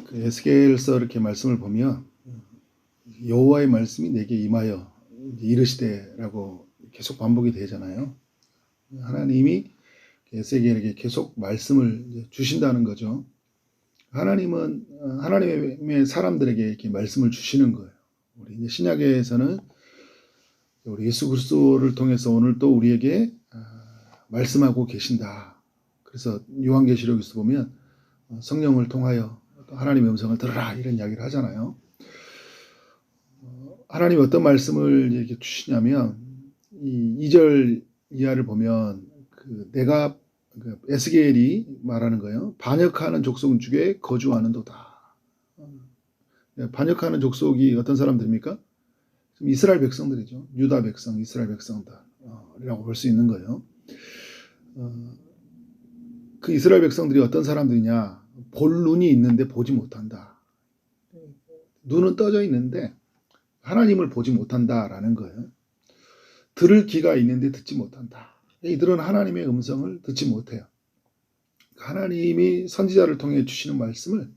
그 에스겔서 이렇게 말씀을 보면 여호와의 말씀이 내게 임하여 이르시되라고 계속 반복이 되잖아요. 하나님이 에스겔에게 계속 말씀을 주신다는 거죠. 하나님은 하나님의 사람들에게 이렇게 말씀을 주시는 거예요. 우리 이제 신약에서는 우리 예수 그리스도를 통해서 오늘 또 우리에게 말씀하고 계신다. 그래서 요한계시록에서 보면 성령을 통하여 또 하나님의 음성을 들으라 이런 이야기를 하잖아요. 하나님이 어떤 말씀을 이렇게 주시냐면 이 2절 이하를 보면 내가 에스겔이 말하는 거예요. 반역하는 족속 중에 거주하는도다. 반역하는 족속이 어떤 사람들입니까? 이스라엘 백성들이죠. 유다 백성, 이스라엘 백성들이라고 볼 수 있는 거예요. 그 이스라엘 백성들이 어떤 사람들이냐? 볼 눈이 있는데 보지 못한다. 눈은 떠져 있는데 하나님을 보지 못한다라는 거예요. 들을 귀가 있는데 듣지 못한다. 이들은 하나님의 음성을 듣지 못해요. 하나님이 선지자를 통해 주시는 말씀을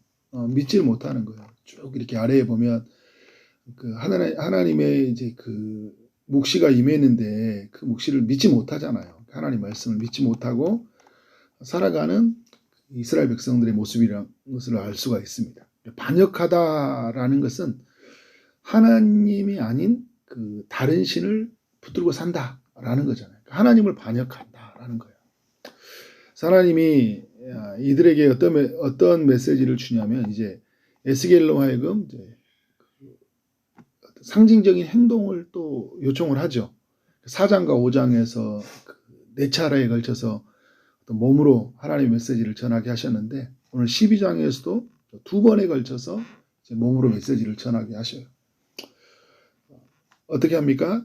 믿지 못하는 거예요. 쭉 이렇게 아래에 보면 하나님의 이제 묵시가 임했는데 그 묵시를 믿지 못하잖아요. 하나님 말씀을 믿지 못하고 살아가는 이스라엘 백성들의 모습이라는 것을 알 수가 있습니다. 반역하다라는 것은 하나님이 아닌 다른 신을 붙들고 산다라는 거잖아요. 하나님을 반역한다라는 거예요. 하나님이 이들에게 어떤 메시지를 주냐면 이제 에스겔로 하여금 이제 상징적인 행동을 또 요청을 하죠. 4장과 5장에서 4차례에 걸쳐서 몸으로 하나님의 메시지를 전하게 하셨는데 오늘 12장에서도 2번에 걸쳐서 몸으로 메시지를 전하게 하셔요. 어떻게 합니까?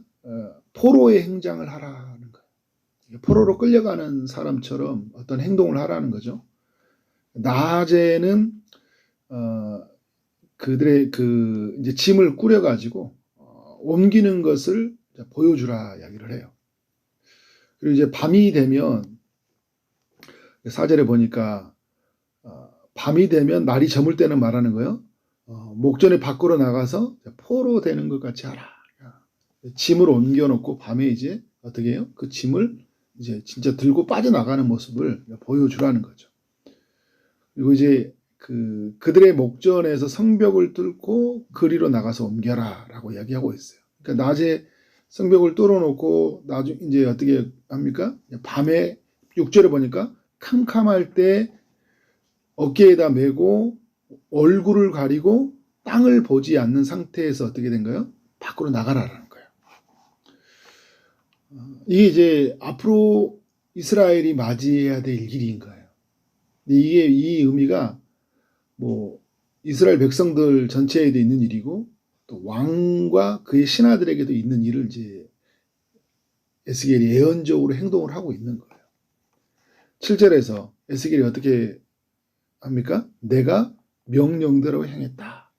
포로의 행장을 하라는 거예요. 포로로 끌려가는 사람처럼 어떤 행동을 하라는 거죠. 낮에는 그들의 이제 짐을 꾸려가지고 옮기는 것을 보여주라 이야기를 해요. 그리고 이제 밤이 되면 4절에 보니까 밤이 되면 날이 저물 때는 말하는 거예요. 목전에 밖으로 나가서 포로 되는 것 같이 하라. 짐을 옮겨놓고 밤에 이제 어떻게 해요? 그 짐을 이제 진짜 들고 빠져나가는 모습을 보여주라는 거죠. 그리고 이제 그들의 목전에서 성벽을 뚫고 거리로 나가서 옮겨라 라고 이야기하고 있어요. 그러니까 낮에 성벽을 뚫어놓고 나중에 이제 어떻게 합니까? 밤에 6절에 보니까 캄캄할 때 어깨에다 메고 얼굴을 가리고 땅을 보지 않는 상태에서 어떻게 된 거예요? 밖으로 나가라라는 거예요. 이게 이제 앞으로 이스라엘이 맞이해야 될 일인 거예요. 이게 이 의미가 뭐 이스라엘 백성들 전체에도 있는 일이고 또 왕과 그의 신하들에게도 있는 일을 이제 에스겔이 예언적으로 행동을 하고 있는 거예요. 7절에서 에스겔이 어떻게 합니까? 내가 명령대로 행했다.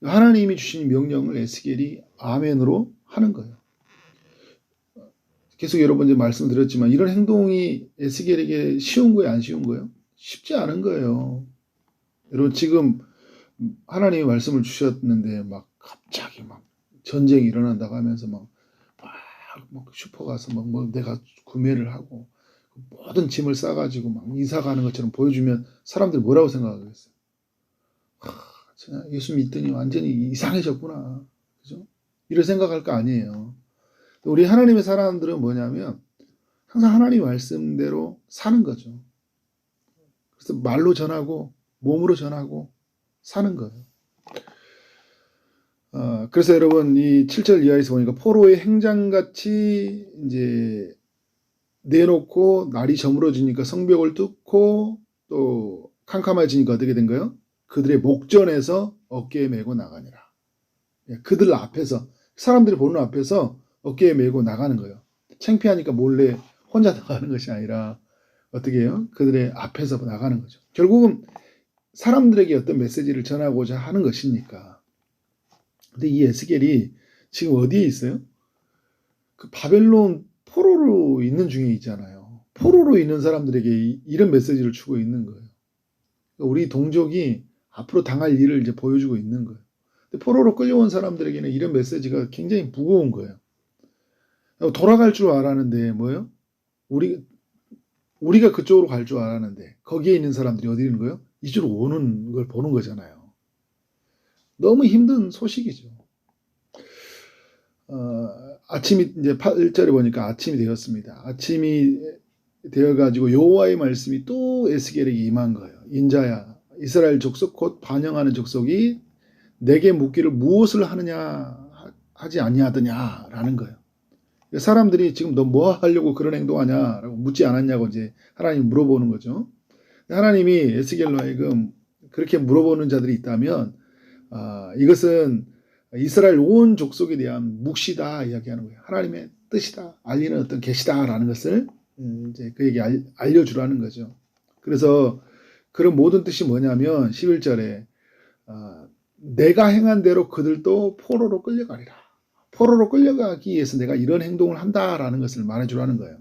하나님이 주신 명령을 에스겔이 아멘으로 하는 거예요. 계속 여러 번 말씀드렸지만 이런 행동이 에스겔에게 쉬운 거예요? 안 쉬운 거예요? 쉽지 않은 거예요. 여러분 지금 하나님의 말씀을 주셨는데 막 갑자기 막 전쟁이 일어난다고 하면서 막 슈퍼 가서 뭐 내가 구매를 하고 모든 짐을 싸가지고 막 이사 가는 것처럼 보여주면 사람들이 뭐라고 생각하겠어요? 예수 믿더니 완전히 이상해졌구나. 그죠? 이런 생각할 거 아니에요. 우리 하나님의 사람들은 뭐냐면 항상 하나님의 말씀대로 사는 거죠. 그래서 말로 전하고 몸으로 전하고 사는 거예요. 그래서 여러분 이 7절 이하에서 보니까 포로의 행장같이 이제 내놓고 날이 저물어지니까 성벽을 뚫고 또 캄캄해지니까 어떻게 된 거예요? 그들의 목전에서 어깨에 메고 나가니라. 그들 앞에서 사람들이 보는 앞에서 어깨에 메고 나가는 거예요. 창피하니까 몰래 혼자 나가는 것이 아니라 어떻게 해요? 그들의 앞에서 나가는 거죠. 결국은 사람들에게 어떤 메시지를 전하고자 하는 것이니까. 근데 이 에스겔이 지금 어디에 있어요? 그 바벨론 포로로 있는 중에 있잖아요. 포로로 있는 사람들에게 이런 메시지를 주고 있는 거예요. 우리 동족이 앞으로 당할 일을 이제 보여주고 있는 거예요. 근데 포로로 끌려온 사람들에게는 이런 메시지가 굉장히 무거운 거예요. 돌아갈 줄 알았는데 뭐예요? 우리가 그쪽으로 갈 줄 알았는데 거기에 있는 사람들이 어디 있는 거예요? 이주로 오는 걸 보는 거잖아요. 너무 힘든 소식이죠. 아침이 이제 8절에 보니까 아침이 되었습니다. 아침이 되어가지고 여호와의 말씀이 또 에스겔에게 임한 거예요. 인자야, 이스라엘 족속 곧 반영하는 족속이 내게 묻기를 무엇을 하느냐 하지 아니하더냐라는 거예요. 사람들이 지금 너 뭐 하려고 그런 행동하냐라고 묻지 않았냐고 이제 하나님 물어보는 거죠. 하나님이 에스겔로 하여금 그렇게 물어보는 자들이 있다면 이것은 이스라엘 온 족속에 대한 묵시다 이야기하는 거예요. 하나님의 뜻이다, 알리는 어떤 계시다라는 것을 이제 그에게 알려주라는 거죠. 그래서 그런 모든 뜻이 뭐냐면 11절에 내가 행한 대로 그들도 포로로 끌려가리라. 포로로 끌려가기 위해서 내가 이런 행동을 한다라는 것을 말해주라는 거예요.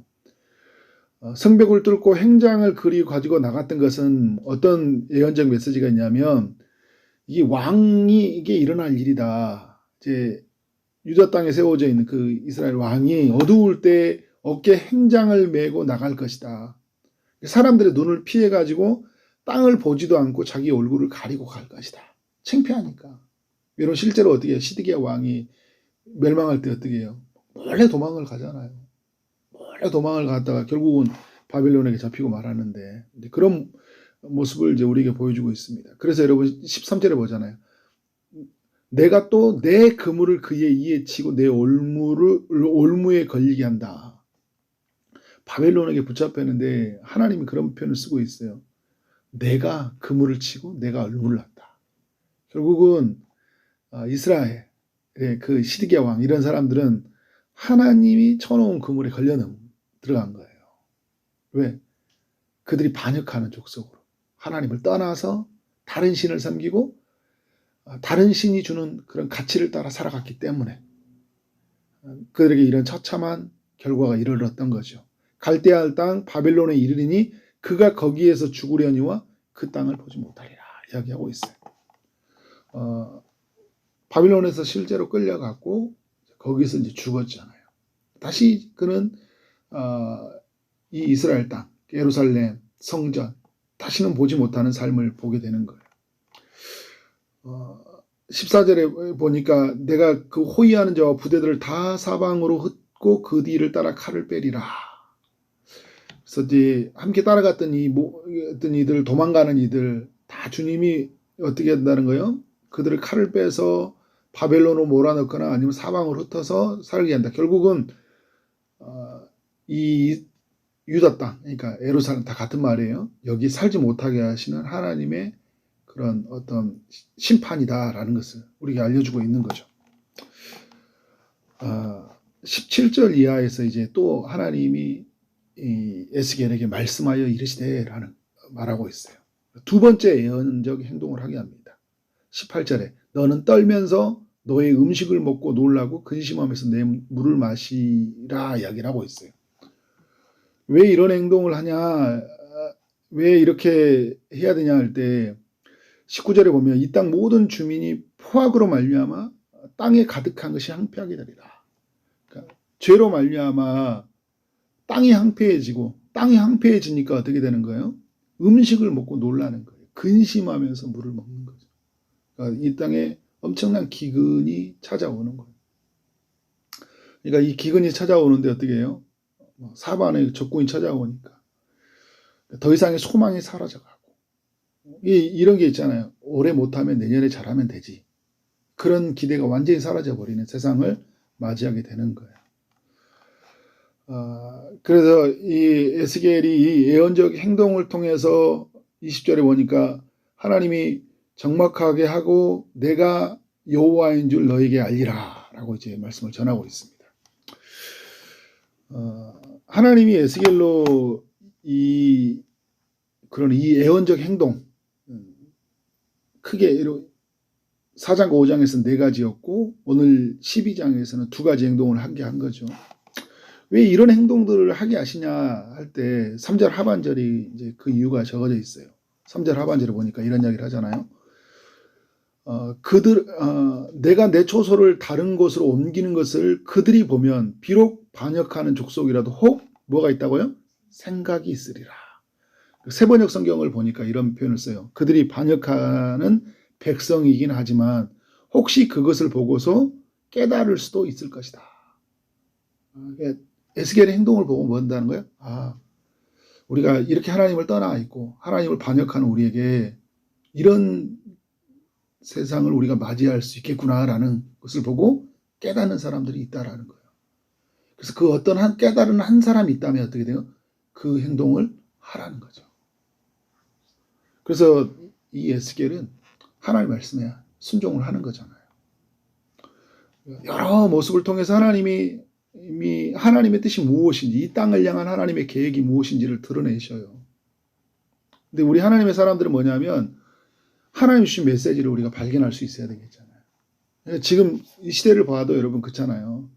성벽을 뚫고 행장을 그리 가지고 나갔던 것은 어떤 예언적 메시지가 있냐면 이 왕이 이게 일어날 일이다. 이제 유다 땅에 세워져 있는 그 이스라엘 왕이 어두울 때 어깨 행장을 메고 나갈 것이다. 사람들의 눈을 피해 가지고 땅을 보지도 않고 자기 얼굴을 가리고 갈 것이다. 창피하니까. 여러분 실제로 어떻게 해요? 시드기야 왕이 멸망할 때 어떻게 해요? 몰래 도망을 가잖아요. 몰래 도망을 갔다가 결국은 바빌론에게 잡히고 말하는데 그런 모습을 이제 우리에게 보여주고 있습니다. 그래서 여러분 13절에 보잖아요. 내가 또 내 그물을 그의 이에 치고 내 올무에 걸리게 한다. 바벨론에게 붙잡혔는데 하나님이 그런 표현을 쓰고 있어요. 내가 그물을 치고 내가 올무를 한다. 결국은 이스라엘의 그 시드기야 왕 이런 사람들은 하나님이 쳐놓은 그물에 걸려 들어간 거예요. 왜? 그들이 반역하는 족속으로 하나님을 떠나서 다른 신을 섬기고 다른 신이 주는 그런 가치를 따라 살아갔기 때문에 그들에게 이런 처참한 결과가 이르렀던 거죠. 갈대아 땅 바벨론에 이르리니 그가 거기에서 죽으려니와 그 땅을 보지 못하리라 이야기하고 있어요. 바빌론에서 실제로 끌려갔고 거기서 이제 죽었잖아요. 다시 그는 이 이스라엘 땅, 예루살렘, 성전 다시는 보지 못하는 삶을 보게 되는 거예요. 14절에 보니까 내가 그 호위하는 자와 부대들을 다 사방으로 흩고 그 뒤를 따라 칼을 빼리라. 그래서 이제 함께 따라갔던 어떤 이들, 도망가는 이들 다 주님이 어떻게 한다는 거예요? 그들을 칼을 빼서 바벨론으로 몰아넣거나 아니면 사방으로 흩어서 살게 한다. 결국은 이 유다 땅, 그러니까 예루살렘 다 같은 말이에요. 여기 살지 못하게 하시는 하나님의 그런 어떤 심판이다라는 것을 우리에게 알려주고 있는 거죠. 17절 이하에서 이제 또 하나님이 이 에스겔에게 말씀하여 이르시되라는 말하고 있어요. 두 번째 예언적 행동을 하게 합니다. 18절에 너는 떨면서 너의 음식을 먹고 놀라고 근심하면서 내 물을 마시라 이야기를 하고 있어요. 왜 이런 행동을 하냐, 왜 이렇게 해야 되냐 할 때 19절에 보면 이 땅 모든 주민이 포악으로 말미암아 땅에 가득한 것이 황폐하게 되리라. 그러니까 죄로 말미암아 땅이 황폐해지고 땅이 황폐해지니까 어떻게 되는 거예요? 음식을 먹고 놀라는 거예요. 근심하면서 물을 먹는 거죠. 그러니까 이 땅에 엄청난 기근이 찾아오는 거예요. 그러니까 이 기근이 찾아오는데 어떻게 해요? 사반의 적군이 찾아오니까 더 이상의 소망이 사라져가고 이런 게 있잖아요. 올해 못하면 내년에 잘하면 되지. 그런 기대가 완전히 사라져버리는 세상을 맞이하게 되는 거예요. 그래서 이 에스겔이 이 예언적 행동을 통해서 20절에 보니까 하나님이 정확하게 하고 내가 여호와인 줄 너에게 알리라 라고 이제 말씀을 전하고 있습니다. 하나님이 에스겔로 이 예언적 행동 크게 4장과 5장에서는 4가지였고 오늘 12장에서는 2가지 행동을 하게 한 거죠. 왜 이런 행동들을 하게 하시냐 할 때 3절 하반절이 이제 그 이유가 적어져 있어요. 3절 하반절에 보니까 이런 이야기를 하잖아요. 내가 내 초소를 다른 곳으로 옮기는 것을 그들이 보면 비록 반역하는 족속이라도 혹 뭐가 있다고요? 생각이 있으리라. 세번역 성경을 보니까 이런 표현을 써요. 그들이 반역하는 백성이긴 하지만 혹시 그것을 보고서 깨달을 수도 있을 것이다. 에스겔의 행동을 보고 뭐 한다는 거예요? 우리가 이렇게 하나님을 떠나 있고 하나님을 반역하는 우리에게 이런 세상을 우리가 맞이할 수 있겠구나라는 것을 보고 깨닫는 사람들이 있다라는 거예요. 그래서 그 어떤 깨달은 한 사람이 있다면 어떻게 돼요? 그 행동을 하라는 거죠. 그래서 이 에스겔은 하나님 말씀에 순종을 하는 거잖아요. 여러 모습을 통해서 하나님의 뜻이 무엇인지, 이 땅을 향한 하나님의 계획이 무엇인지를 드러내셔요. 근데 우리 하나님의 사람들은 뭐냐면 하나님 주신 메시지를 우리가 발견할 수 있어야 되겠잖아요. 지금 이 시대를 봐도 여러분 그렇잖아요.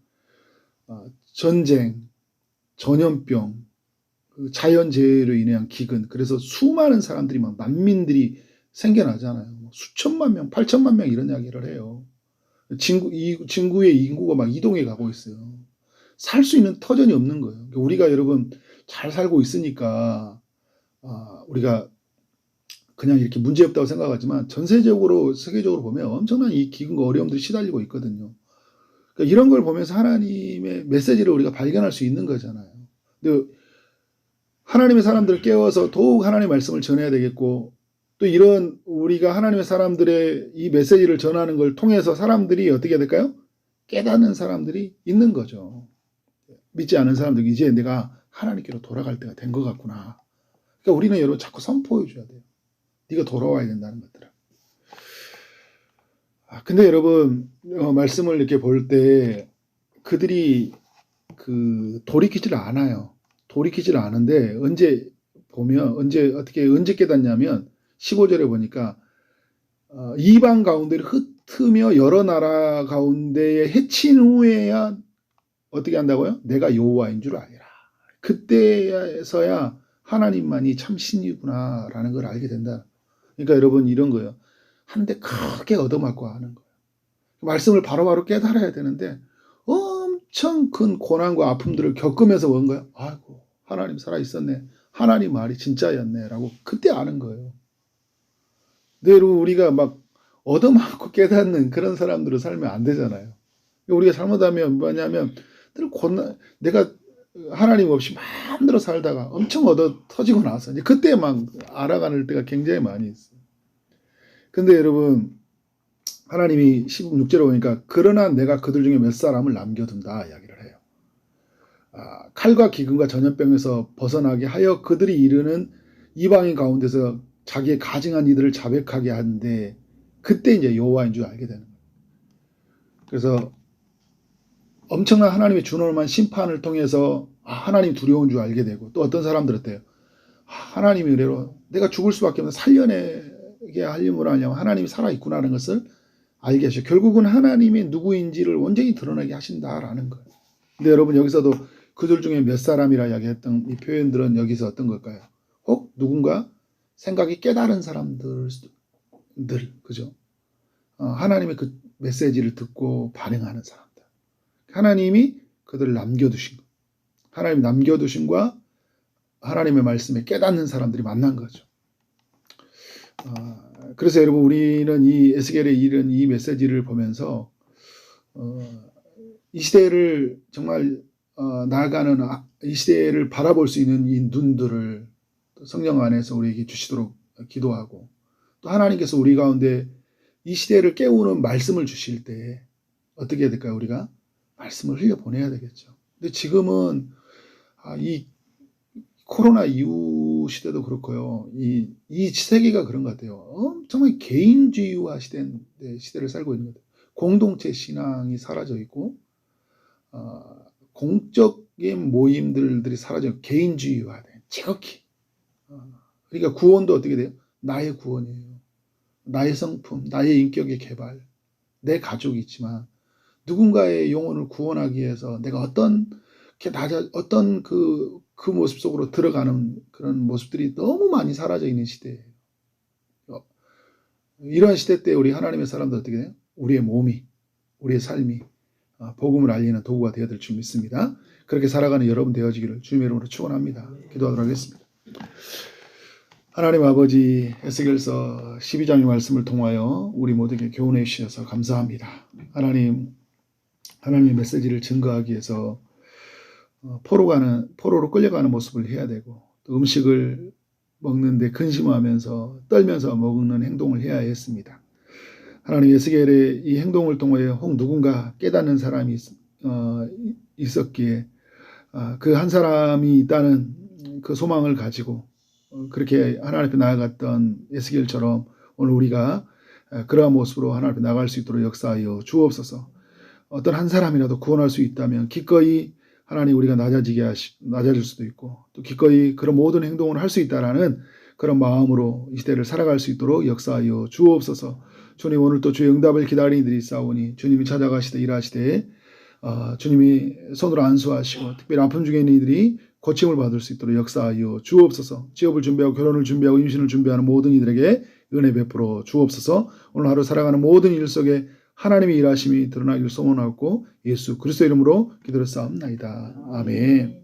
전쟁, 전염병, 자연재해로 인한 기근, 그래서 수많은 사람들이 막 난민들이 생겨나잖아요. 수천만 명, 8천만 명 이런 이야기를 해요. 진구의 인구가 막 이동해 가고 있어요. 살 수 있는 터전이 없는 거예요. 우리가 여러분 잘 살고 있으니까 우리가 그냥 이렇게 문제없다고 생각하지만 전세적으로 세계적으로 보면 엄청난 이 기근과 어려움들이 시달리고 있거든요. 그러니까 이런 걸 보면서 하나님의 메시지를 우리가 발견할 수 있는 거잖아요. 근데 하나님의 사람들을 깨워서 더욱 하나님의 말씀을 전해야 되겠고, 또 이런 우리가 하나님의 사람들의 이 메시지를 전하는 걸 통해서 사람들이 어떻게 해야 될까요? 깨닫는 사람들이 있는 거죠. 믿지 않은 사람들이 이제 내가 하나님께로 돌아갈 때가 된 것 같구나. 그러니까 우리는 여러분 자꾸 선포해 줘야 돼요. 네가 돌아와야 된다는 것들을. 근데 여러분 말씀을 이렇게 볼 때 그들이 돌이키질 않아요. 돌이키질 않은데 언제 깨닫냐면 15절에 보니까 이방 가운데를 흩으며 여러 나라 가운데에 해친 후에야 어떻게 한다고요? 내가 여호와인 줄 알리라. 그때서야 하나님만이 참 신이구나라는 걸 알게 된다. 그러니까 여러분 이런 거예요. 한 대 크게 얻어맞고 하는 거예요. 말씀을 바로바로 깨달아야 되는데 엄청 큰 고난과 아픔들을 겪으면서 온 거예요. 아이고 하나님 살아있었네. 하나님 말이 진짜였네 라고 그때 아는 거예요. 근데 여러분 우리가 막 얻어맞고 깨닫는 그런 사람들로 살면 안 되잖아요. 우리가 잘못하면 뭐냐면 내가 하나님 없이 마음대로 살다가 엄청 얻어 터지고 나서 이제 그때 막 알아가는 때가 굉장히 많이 있어요. 근데 여러분 하나님이 16절에 보니까 그러나 내가 그들 중에 몇 사람을 남겨둔다 이야기를 해요. 칼과 기근과 전염병에서 벗어나게 하여 그들이 이르는 이방인 가운데서 자기의 가증한 이들을 자백하게 하는데 그때 이제 여호와인 줄 알게 되는 거예요. 그래서 엄청난 하나님의 준엄한 심판을 통해서 하나님 두려운 줄 알게 되고, 또 어떤 사람들 어때요? 하나님이 의뢰로 내가 죽을 수밖에 없는 살려내게 하려고 하냐면 하나님이 살아있구나라는 것을 알게 하셔. 결국은 하나님이 누구인지를 온전히 드러나게 하신다라는 거예요. 근데 여러분 여기서도 그들 중에 몇 사람이라 이야기했던 이 표현들은 여기서 어떤 걸까요? 혹 누군가 생각이 깨달은 사람들, 그죠? 하나님의 그 메시지를 듣고 반응하는 사람들. 하나님이 그들을 남겨두신 것. 하나님 남겨두신과 하나님의 말씀에 깨닫는 사람들이 만난 거죠. 그래서 여러분 우리는 이 에스겔의 이런 이 메시지를 보면서 이 시대를 정말 나아가는 이 시대를 바라볼 수 있는 이 눈들을 성령 안에서 우리에게 주시도록 기도하고, 또 하나님께서 우리 가운데 이 시대를 깨우는 말씀을 주실 때 어떻게 해야 될까요? 우리가 말씀을 흘려보내야 되겠죠. 근데 지금은 이 코로나 이후 시대도 그렇고요. 이 세계가 그런 것 같아요. 엄청나게 개인주의화 시대를 살고 있는 것 같아요. 공동체 신앙이 사라져 있고 공적인 모임들이 사라져 있고 개인주의화돼. 지극히. 그러니까 구원도 어떻게 돼요? 나의 구원이에요. 나의 성품, 나의 인격의 개발, 내 가족이 있지만 누군가의 영혼을 구원하기 위해서 내가 어떤 그 모습 속으로 들어가는 그런 모습들이 너무 많이 사라져 있는 시대예요. 이러한 시대 때 우리 하나님의 사람들 어떻게 돼요? 우리의 몸이, 우리의 삶이 복음을 알리는 도구가 되어야 될 줄 믿습니다. 그렇게 살아가는 여러분 되어지기를 주님의 이름으로 축원합니다. 기도하도록 하겠습니다. 하나님 아버지, 에스겔서 12장의 말씀을 통하여 우리 모두에게 교훈해 주셔서 감사합니다. 하나님의 메시지를 증거하기 위해서 포로로 끌려가는 모습을 해야 되고, 또 음식을 먹는데 근심하면서 떨면서 먹는 행동을 해야 했습니다. 하나님, 에스겔의 이 행동을 통하여 혹 누군가 깨닫는 사람이 있었기에 그 한 사람이 있다는 그 소망을 가지고 그렇게 하나님 앞에 나아갔던 에스겔처럼 오늘 우리가 그러한 모습으로 하나님 앞에 나아갈 수 있도록 역사하여 주옵소서. 어떤 한 사람이라도 구원할 수 있다면 기꺼이 하나님 우리가 낮아질 수도 있고, 또 기꺼이 그런 모든 행동을 할 수 있다라는 그런 마음으로 이 시대를 살아갈 수 있도록 역사하여 주옵소서. 주님, 오늘 또 주의 응답을 기다리는 이들이 있사오니 주님이 찾아가시되 일하시되 주님이 손으로 안수하시고 특별히 아픔 중에 있는 이들이 고침을 받을 수 있도록 역사하여 주옵소서. 취업을 준비하고 결혼을 준비하고 임신을 준비하는 모든 이들에게 은혜 베풀어 주옵소서. 오늘 하루 살아가는 모든 일 속에 하나님의 일하심이 드러나기를 소원하고 예수 그리스도 이름으로 기도를 쌓옵나이다. 아멘.